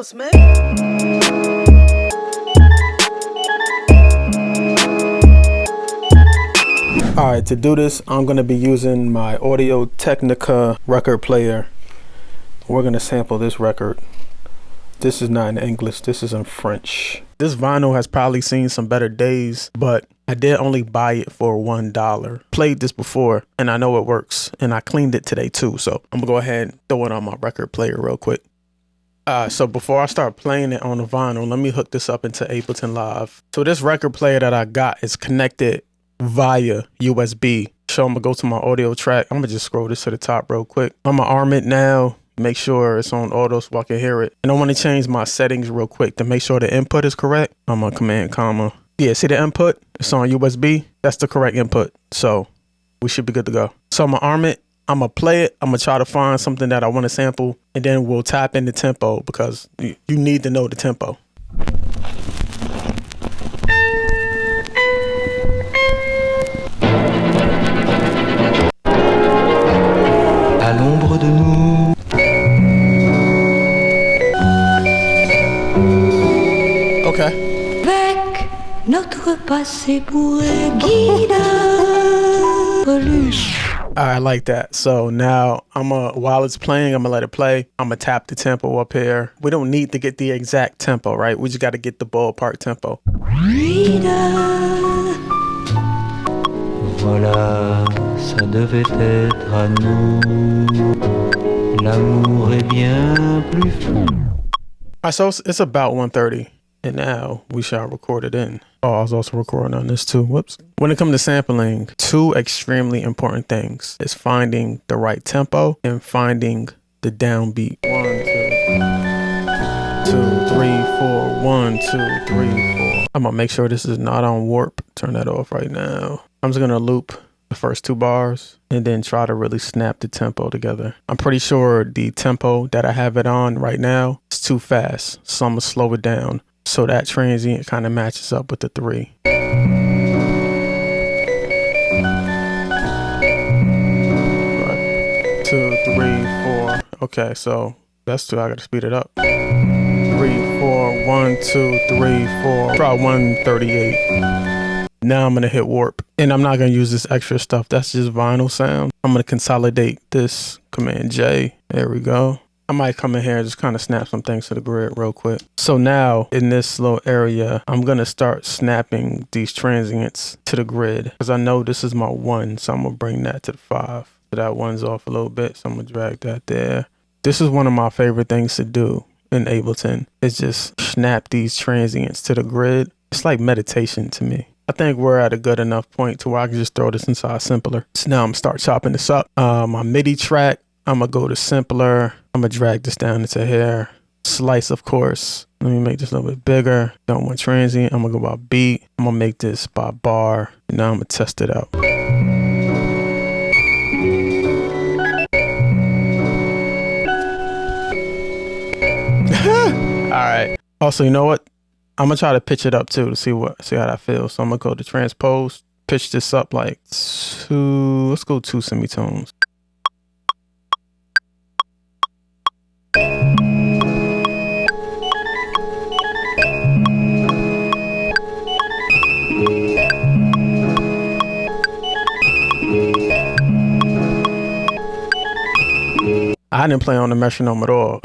us, man. Alright, to do this, I'm going to be using my Audio Technica record player. We're going to sample this record. This is not in English, this is in French. This vinyl has probably seen some better days, but I did only buy it for $1. Played this before, and I know it works, and I cleaned it today too, so I'm gonna go ahead and throw it on my record player real quick. So before I start playing it on the vinyl, let me hook this up into Ableton Live. So this record player that I got is connected via USB. So I'm gonna go to my audio track. I'm gonna just scroll this to the top real quick. I'm gonna arm it now. Make sure it's on auto so I can hear it. And I want to change my settings real quick to make sure the input is correct. I'm gonna command comma. Yeah, see the input? It's on USB. That's the correct input. So we should be good to go. So I'm gonna arm it. I'm gonna play it. I'm gonna try to find something that I want to sample, and then we'll tap in the tempo because you need to know the tempo. À l'ombre de nous. Okay. Avec notre passé pour guide. I like that. So now while it's playing, I'm gonna let it play. I'm gonna tap the tempo up here. We don't need to get the exact tempo, right? We just got to get the ballpark tempo. Voilà, ça devait être à nous. L'amour est bien plus fou. Alright, so it's about 1:30, and now we shall record it in. Oh, I was also recording on this too. Whoops. When it comes to sampling, two extremely important things is finding the right tempo and finding the downbeat. 1, 2, 2, 3, 4. 1, 2, 3, 4. I'm gonna make sure this is not on warp. Turn that off right now. I'm just gonna loop the first 2 bars and then try to really snap the tempo together. I'm pretty sure the tempo that I have it on right now is too fast, so I'm gonna slow it down so that transient kind of matches up with the 3. Right. 2, 3, 4. Okay, so that's 2. I gotta speed it up. 3, 4. 1, 2, 3, 4. Try 138. Now I'm gonna hit warp, and I'm not gonna use this extra stuff. That's just vinyl sound. I'm gonna consolidate this, Command J. There we go. I might come in here and just kind of snap some things to the grid real quick. So now in this little area, I'm gonna start snapping these transients to the grid because I know this is my 1, so I'm gonna bring that to the 5. So that 1's off a little bit, so I'm gonna drag that there. This is one of my favorite things to do in Ableton, is just snap these transients to the grid. It's like meditation to me. I think we're at a good enough point to where I can just throw this inside Simpler. So now I'm gonna start chopping this up. My MIDI track, I'm gonna go to Simpler. I'm gonna drag this down into here. Slice, of course. Let me make this a little bit bigger. Don't want transient. I'm gonna go by beat. I'm gonna make this by bar. And now I'm gonna test it out. All right. Also, you know what? I'm gonna try to pitch it up too to see how that feels. So I'm gonna go to transpose, pitch this up like 2. Let's go 2 semitones. I didn't play on the metronome at all.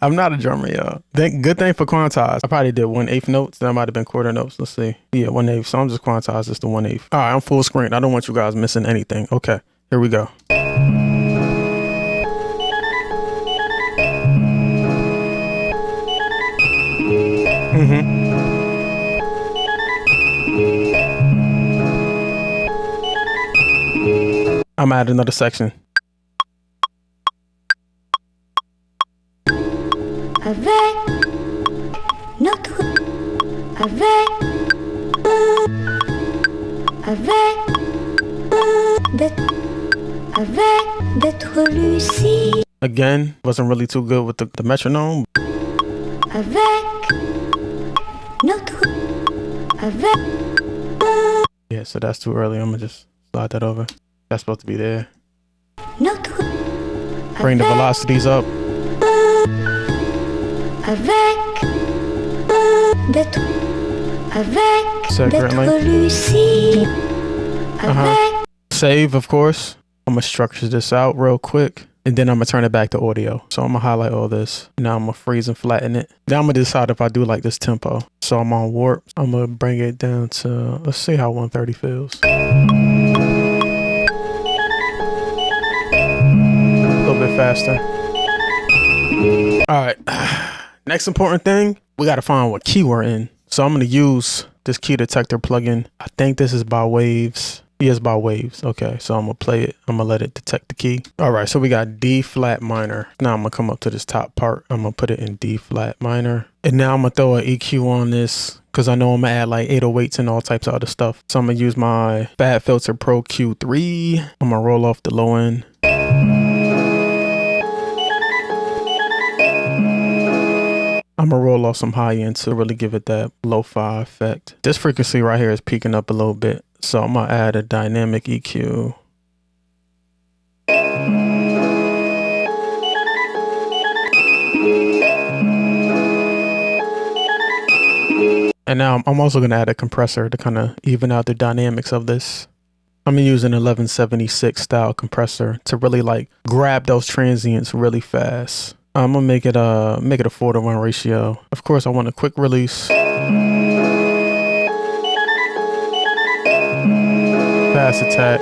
I'm not a drummer, y'all. Good thing for quantize. I probably did 1/8 notes. That might have been quarter notes. Let's see. Yeah, 1/8. So I'm just quantize this to 1/8. All right, I'm full screen. I don't want you guys missing anything. Okay, here we go. I'm at another section. Avec notre avec d'être lucide. Again, wasn't really too good with the metronome. Avec notre Yeah, so that's too early. I'm gonna just slide that over. That's supposed to be there. Bring the velocities up. avec d'être Second link. lucide, avec Save, of course. I'm gonna structure this out real quick, and then I'm gonna turn it back to audio. So I'm gonna highlight all this. Now I'm gonna freeze and flatten it. Now I'm gonna decide if I do like this tempo. So I'm on warp. I'm gonna bring it down to, let's see how 130 feels. A little bit faster. All right. Next important thing, we gotta find what key we're in. So I'm gonna use this key detector plugin. I think this is by Waves. Yes, by Waves. Okay, so I'm gonna play it. I'm gonna let it detect the key. All right, so we got D flat minor. Now I'm gonna come up to this top part. I'm gonna put it in D flat minor. And now I'm gonna throw an EQ on this because I know I'm gonna add like 808s and all types of other stuff. So I'm gonna use my Fab Filter Pro Q3. I'm gonna roll off the low end. I'm gonna roll off some high end to really give it that lo-fi effect. This frequency right here is peaking up a little bit. So I'm gonna add a dynamic EQ. And now I'm also gonna add a compressor to kind of even out the dynamics of this. I'm gonna use an 1176 style compressor to really like grab those transients really fast. I'm gonna make it a 4:1 ratio. Of course, I want a quick release. Fast attack.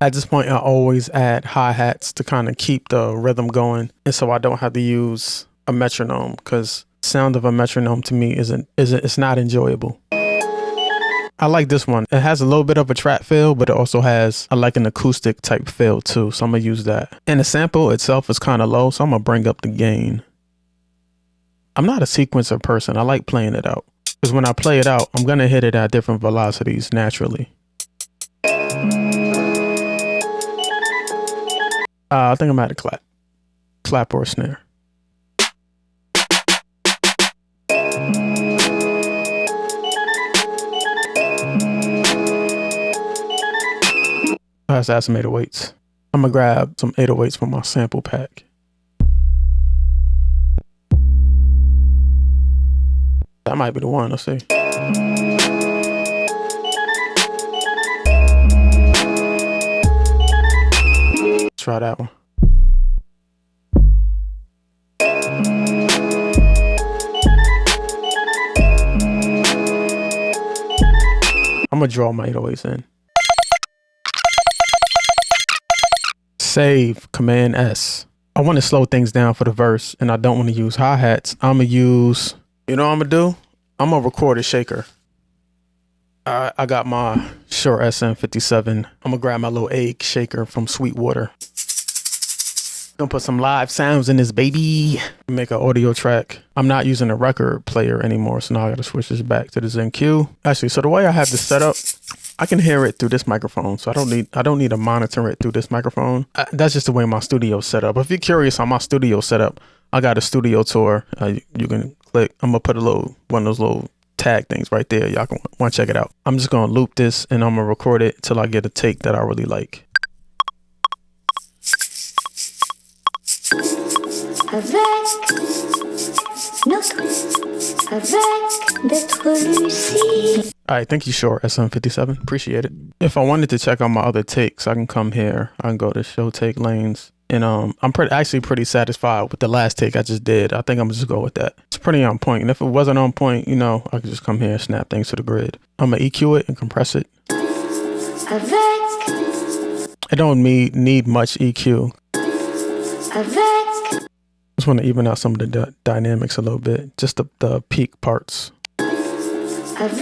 At this point, I always add hi-hats to kind of keep the rhythm going, and so I don't have to use a metronome because sound of a metronome to me it's not enjoyable. I like this one. It has a little bit of a trap feel, but it also has like an acoustic type feel too. So I'm gonna use that. And the sample itself is kind of low, so I'm gonna bring up the gain. I'm not a sequencer person. I like playing it out because when I play it out, I'm gonna hit it at different velocities naturally. I think I'm at a clap or a snare. Let's add some 808s. I'm gonna grab some 808s from my sample pack. That might be the one, let's see. Try that one. I'm gonna draw my 808s in. Save, Command S. I want to slow things down for the verse and I don't want to use hi-hats. I'm gonna use, you know what I'm gonna do? I'm gonna record a shaker. I got my Shure SM57. I'm gonna grab my little egg shaker from Sweetwater. Gonna put some live sounds in this baby. Make an audio track. I'm not using a record player anymore, so now I gotta switch this back to the ZenQ. Actually, so the way I have this set up, I can hear it through this microphone, so I don't need to monitor it through this microphone. That's just the way my studio set up. If you're curious on my studio setup, I got a studio tour. You can click. I'm gonna put one of those little tag things right there. Y'all can want to check it out. I'm just gonna loop this and I'm gonna record it till I get a take that I really like. avec d'être lucide. All right, thank you, Shure SM57. Appreciate it. If I wanted to check out my other takes, I can come here. I can go to show take lanes. And I'm actually pretty satisfied with the last take I just did. I think I'm just go with that. It's pretty on point. And if it wasn't on point, you know, I could just come here and snap things to the grid. I'm gonna EQ it and compress it. Avec. I don't need much EQ. Avec. Just want to even out some of the dynamics a little bit. Just the peak parts. Avec.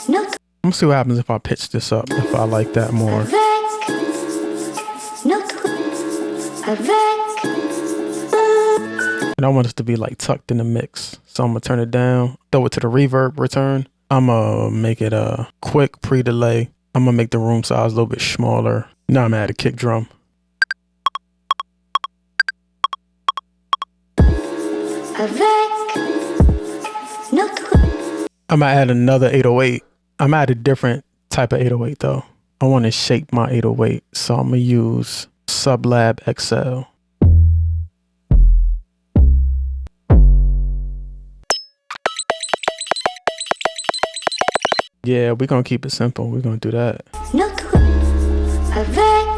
Notre. I'm gonna see what happens if I pitch this up, if I like that more. And I want it to be like tucked in the mix. So I'm gonna turn it down, throw it to the reverb return. I'm gonna make it a quick pre-delay. I'm gonna make the room size a little bit smaller. Now I'm gonna add a kick drum. I'm gonna add another 808. I'm gonna add a different type of 808 though. I want to shape my 808, so I'm gonna use Sublab XL. Yeah, we're gonna keep it simple. We're gonna do that. Notre avec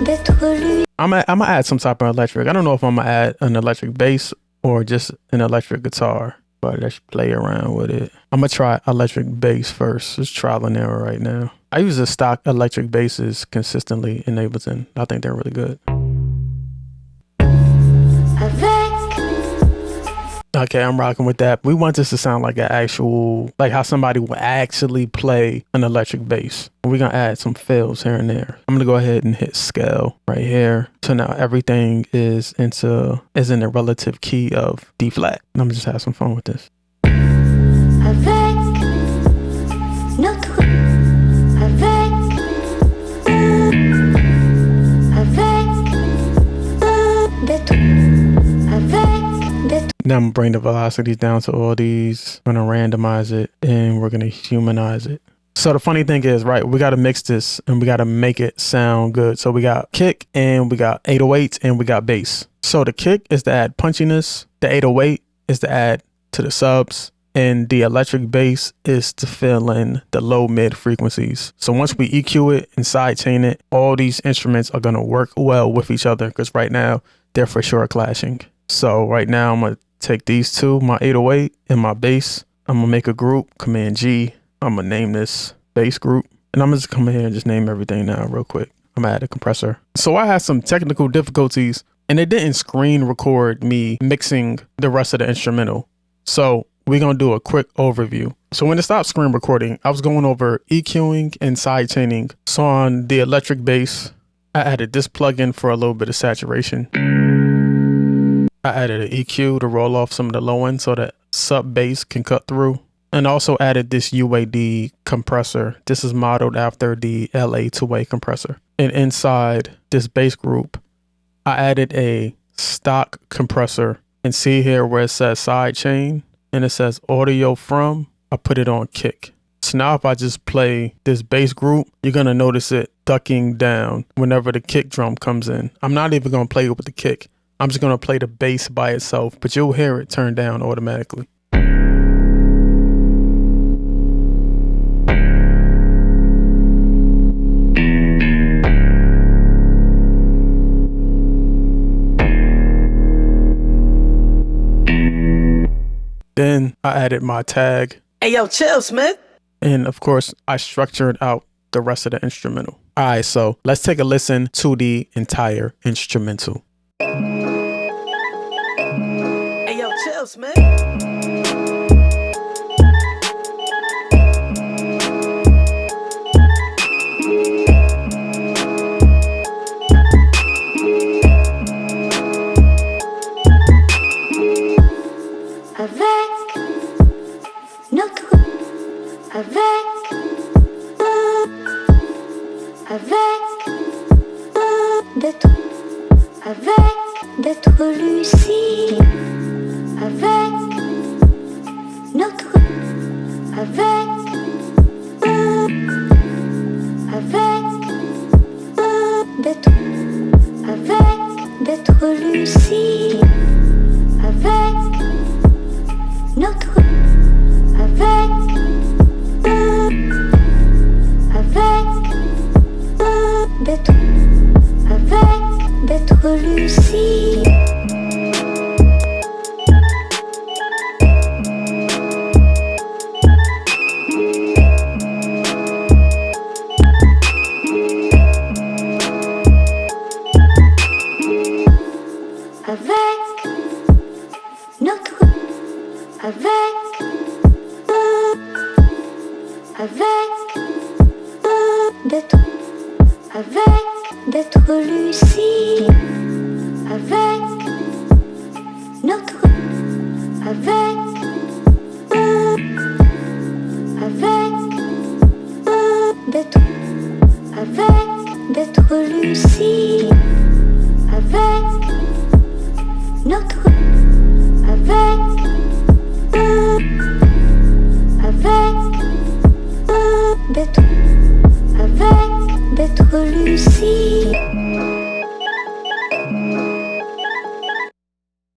d'être lu. I'm gonna add some type of electric. I don't know if I'm gonna add an electric bass or just an electric guitar, but let's play around with it. I'm gonna try electric bass first. It's trial and error right now. I use the stock electric basses consistently in Ableton. I think they're really good. Okay, I'm rocking with that. We want this to sound like an actual, like how somebody would actually play an electric bass. We're gonna add some fills here and there. I'm gonna go ahead and hit scale right here. So now everything is in the relative key of D flat. And I'm gonna just have some fun with this. Now I'm gonna bring the velocities down to all these. I'm gonna randomize it and we're gonna humanize it. So the funny thing is, right, we gotta mix this and we gotta make it sound good. So we got kick and we got 808s and we got bass. So the kick is to add punchiness, the 808 is to add to the subs, and the electric bass is to fill in the low mid frequencies. So once we EQ it and sidechain it, all these instruments are gonna work well with each other because right now they're for sure clashing. So right now I'm gonna take these two, my 808 and my bass. I'm gonna make a group, Command G. I'm gonna name this bass group. And I'm just come here and just name everything now real quick. I'm gonna add a compressor. So I had some technical difficulties and it didn't screen record me mixing the rest of the instrumental. So we're gonna do a quick overview. So when it stopped screen recording, I was going over EQing and sidechaining. So on the electric bass, I added this plugin for a little bit of saturation. I added an EQ to roll off some of the low end so that sub bass can cut through. And also added this UAD compressor. This is modeled after the LA two-way compressor. And inside this bass group, I added a stock compressor. And see here where it says sidechain and it says audio from, I put it on kick. So now if I just play this bass group, you're gonna notice it ducking down whenever the kick drum comes in. I'm not even gonna play with the kick. I'm just gonna play the bass by itself, but you'll hear it turn down automatically. Then I added my tag. Hey, yo, chill, Smith. And of course, I structured out the rest of the instrumental. All right, so let's take a listen to the entire instrumental. Hey, yo, chill, Smith. Avec d'être lucide, avec notre, avec d'être lucide, avec notre, avec d'être, avec d'être lucide. Avec notre, avec d'être lucide, avec notre, avec d'être lucide, avec notre d'être lucide.